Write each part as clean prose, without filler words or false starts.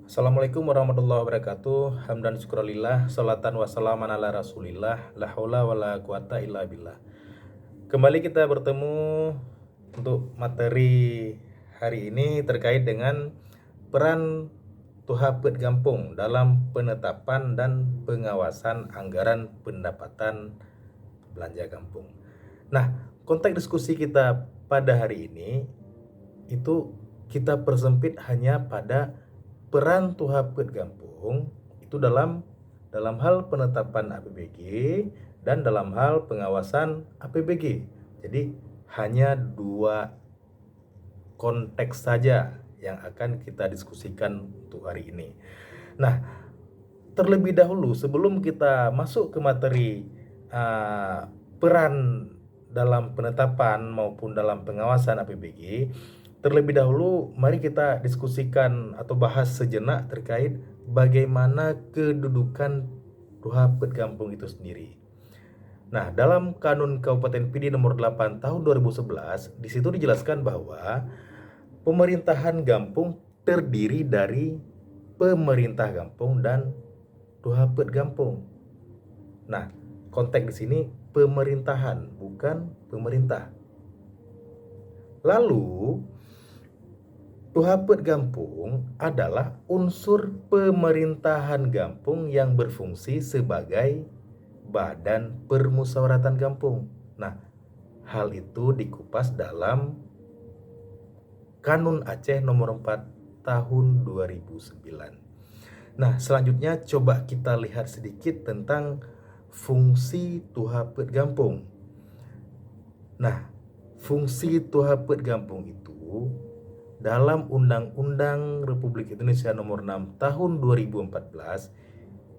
Assalamualaikum warahmatullahi wabarakatuh. Hamdan syukurillah, salatan wassalaman ala rasulillah, la haula wala quwata illa billah. Kembali kita bertemu untuk materi hari ini terkait dengan peran Tuhapet Gampung dalam penetapan dan pengawasan anggaran pendapatan belanja kampung. Nah, konteks diskusi kita pada hari ini itu kita persempit hanya pada peran Tuhapet Gampung itu dalam hal penetapan APBG dan dalam hal pengawasan APBG. Jadi hanya dua konteks saja yang akan kita diskusikan untuk hari ini. Nah, terlebih dahulu sebelum kita masuk ke materi peran dalam penetapan maupun dalam pengawasan APBG, terlebih dahulu mari kita diskusikan atau bahas sejenak terkait bagaimana kedudukan Tuhapet Gampung itu sendiri. Nah, dalam Kanun Kabupaten PD nomor 8 tahun 2011, di situ dijelaskan bahwa pemerintahan Gampung terdiri dari pemerintah Gampung dan Tuhapet Gampung. Nah, konteks di sini pemerintahan, bukan pemerintah. Lalu, Tuhapet Gampung adalah unsur pemerintahan Gampung yang berfungsi sebagai badan permusyawaratan Gampung. Nah, hal itu dikupas dalam Kanun Aceh nomor 4 tahun 2009. Nah, selanjutnya coba kita lihat sedikit tentang fungsi Tuhapet Gampung. Nah, fungsi Tuhapet Gampung itu dalam Undang-Undang Republik Indonesia nomor 6 tahun 2014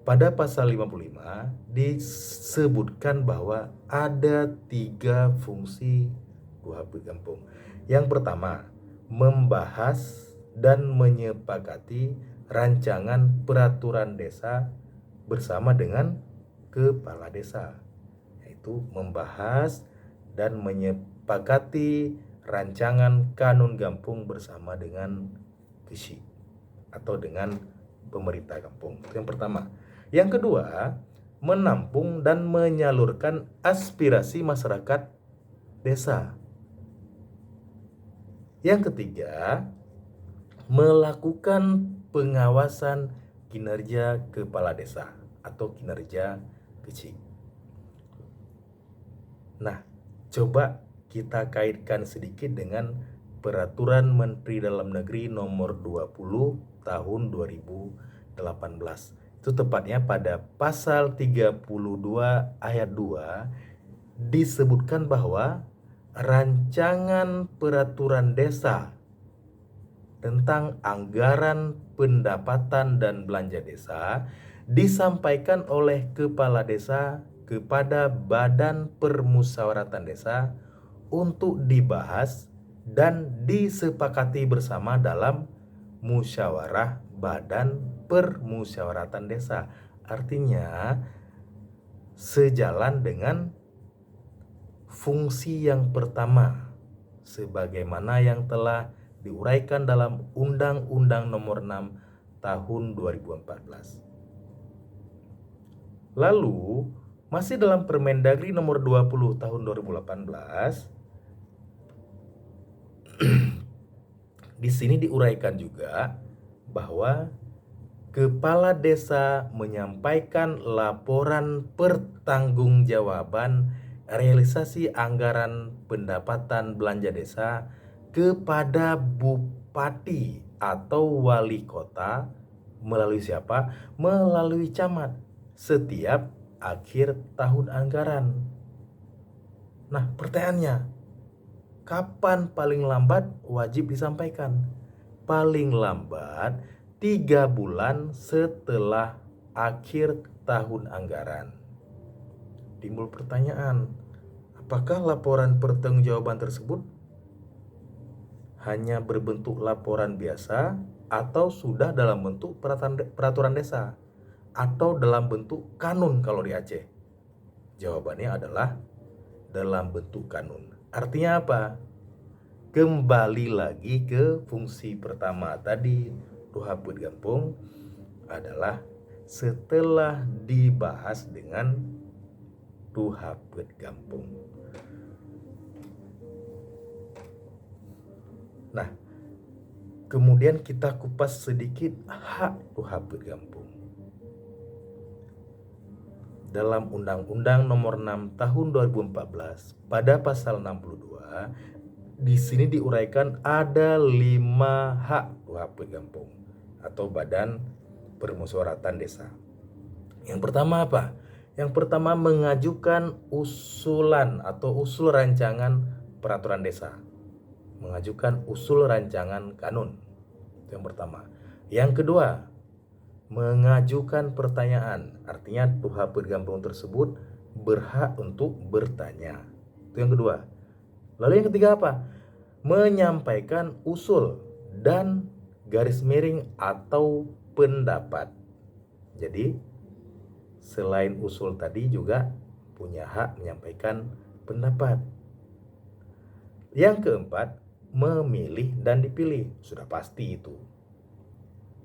pada pasal 55 disebutkan bahwa ada 3 fungsi Tuhapet Gampung. Yang pertama, membahas dan menyepakati rancangan peraturan desa bersama dengan kepala desa, yaitu membahas dan menyepakati rancangan kanun Gampung bersama dengan KSI atau dengan pemerintah kampung. Itu yang pertama. Yang kedua, menampung dan menyalurkan aspirasi masyarakat desa. Yang ketiga, melakukan pengawasan kinerja kepala desa atau kinerja KSI. Nah, coba kita kaitkan sedikit dengan Peraturan Menteri Dalam Negeri nomor 20 tahun 2018. Itu tepatnya pada pasal 32 ayat 2 disebutkan bahwa rancangan peraturan desa tentang anggaran pendapatan dan belanja desa disampaikan oleh kepala desa kepada Badan Permusyawaratan Desa untuk dibahas dan disepakati bersama dalam musyawarah Badan Permusyawaratan Desa. Artinya sejalan dengan fungsi yang pertama sebagaimana yang telah diuraikan dalam Undang-Undang Nomor 6 Tahun 2014. Lalu, masih dalam Permendagri Nomor 20 Tahun 2018, di sini diuraikan juga bahwa kepala desa menyampaikan laporan pertanggungjawaban realisasi anggaran pendapatan belanja desa kepada bupati atau wali kota melalui siapa? Melalui camat setiap akhir tahun anggaran. Nah, pertanyaannya, kapan paling lambat wajib disampaikan? Paling lambat 3 bulan setelah akhir tahun anggaran. Timbul pertanyaan, apakah laporan pertanggungjawaban tersebut hanya berbentuk laporan biasa atau sudah dalam bentuk peraturan desa atau dalam bentuk kanun kalau di Aceh? Jawabannya adalah dalam bentuk kanun. Artinya apa? Kembali lagi ke fungsi pertama tadi, Tuhaput Gampung adalah setelah dibahas dengan Tuhaput Gampung. Nah, kemudian kita kupas sedikit hak Tuhaput Gampung. Dalam Undang-Undang Nomor 6 Tahun 2014 pada pasal 62 di sini diuraikan ada 5 hak Tuhaput Gampung atau Badan Permusyawaratan Desa. Yang pertama apa? Yang pertama mengajukan usulan atau usul rancangan peraturan desa. Mengajukan usul rancangan kanun. Itu yang pertama. Yang kedua, mengajukan pertanyaan, artinya Tuhaput Gampung tersebut berhak untuk bertanya. Itu yang kedua. Lalu yang ketiga apa? Menyampaikan usul dan garis miring atau pendapat. Jadi selain usul tadi juga punya hak menyampaikan pendapat. Yang keempat, memilih dan dipilih. Sudah pasti itu.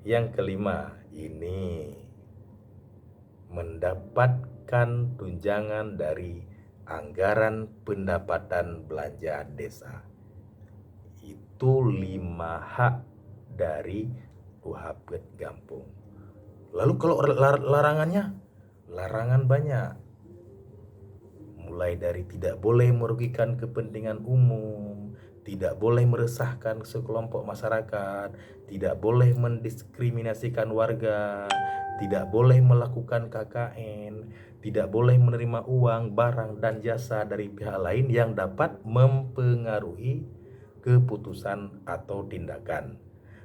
Yang kelima, ini mendapatkan tunjangan dari anggaran pendapatan belanja desa. Itu 5 hak dari Tuhaput Gampung. Lalu kalau larangannya, larangan banyak. Mulai dari tidak boleh merugikan kepentingan umum, tidak boleh meresahkan sekelompok masyarakat, tidak boleh mendiskriminasikan warga, tidak boleh melakukan KKN, tidak boleh menerima uang, barang, dan jasa dari pihak lain yang dapat mempengaruhi keputusan atau tindakan.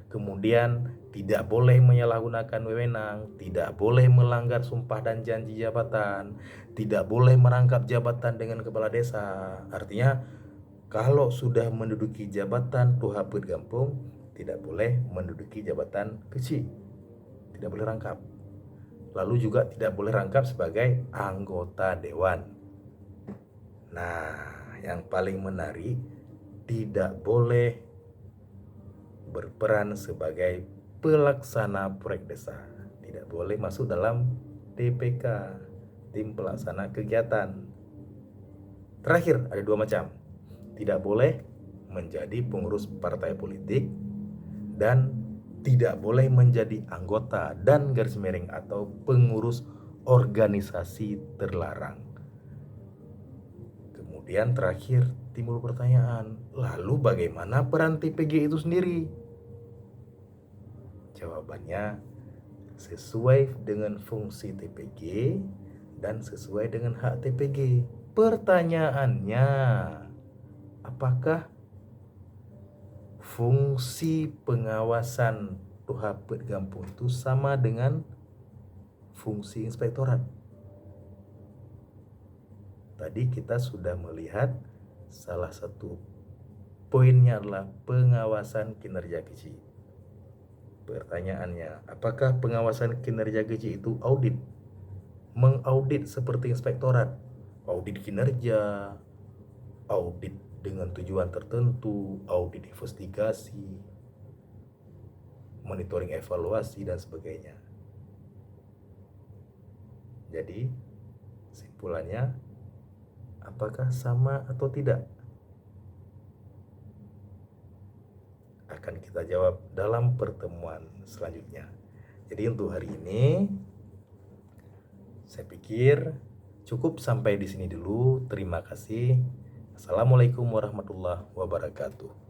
Kemudian tidak boleh menyalahgunakan wewenang, tidak boleh melanggar sumpah dan janji jabatan, tidak boleh merangkap jabatan dengan kepala desa. Artinya kalau sudah menduduki jabatan Tuhaput Gampung, tidak boleh menduduki jabatan kecil, tidak boleh rangkap. Lalu juga tidak boleh rangkap sebagai anggota dewan. Nah, yang paling menarik, tidak boleh berperan sebagai pelaksana proyek desa, tidak boleh masuk dalam TPK, tim pelaksana kegiatan. Terakhir ada 2 macam, tidak boleh menjadi pengurus partai politik dan tidak boleh menjadi anggota dan garis miring atau pengurus organisasi terlarang. Kemudian terakhir timbul pertanyaan, lalu bagaimana peran TPG itu sendiri? Jawabannya sesuai dengan fungsi TPG dan sesuai dengan hak TPG. Pertanyaannya, apakah fungsi pengawasan Tuhaput Gampung itu sama dengan fungsi inspektorat? Tadi kita sudah melihat salah satu poinnya adalah pengawasan kinerja kecil. Pertanyaannya, apakah pengawasan kinerja kecil itu audit? Mengaudit seperti inspektorat, audit kinerja, audit dengan tujuan tertentu, audit investigasi, monitoring evaluasi, dan sebagainya. Jadi, simpulannya, apakah sama atau tidak? Akan kita jawab dalam pertemuan selanjutnya. Jadi untuk hari ini saya pikir cukup sampai di sini dulu. Terima kasih. Assalamualaikum warahmatullahi wabarakatuh.